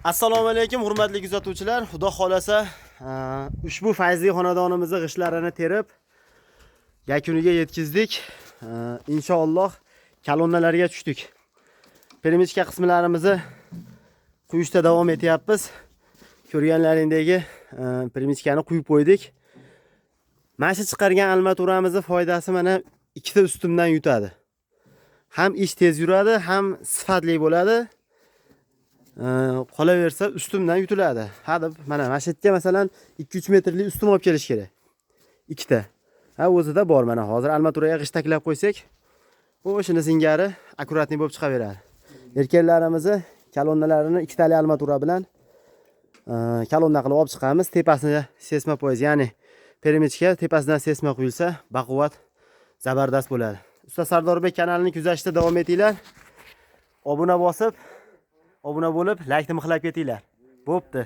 Assalomu alaykum hurmatli kuzatuvchilar. Xudo xolasa, ushbu fayzli xonadonimizni g'ishtlarini terib yakuniga yetkazdik. Inshaalloh kolonnalarga tushdik. Peremichka qismlarimizni quyishda davom etyapmiz. Ko'rganlaringdagi peremichkani quyib qo'ydik. Mana shu chiqargan armaturamizni foydasi mana ikkita ustimdan yutadi. Ham ish tez yuradi, ham sifatli bo'ladi. Qolaversa ustimdan yutiladi. Hadeb mana shu yerga masalan 2-3 metrli ustum olib kelish kerak. Ikkita. O'zida bor mana hozir armaturaga g'isht taklab qo'ysak, bu shuni singari akkuratni bo'lib chiqaveradi. Erkaklarimizni kolonnalarini ikkitali armatura bilan kolonna qilib olib chiqamiz. Tepasini sesma poyiz, ya'ni peremichka tepasidan sesma quyilsa, baquvvat zabardast bo'ladi. Usta Sardorbek kanalini kuzatishda davom etinglar. Obuna bosib, obuna bo'lib, like ni mixlab ketinglar. Bo'pti.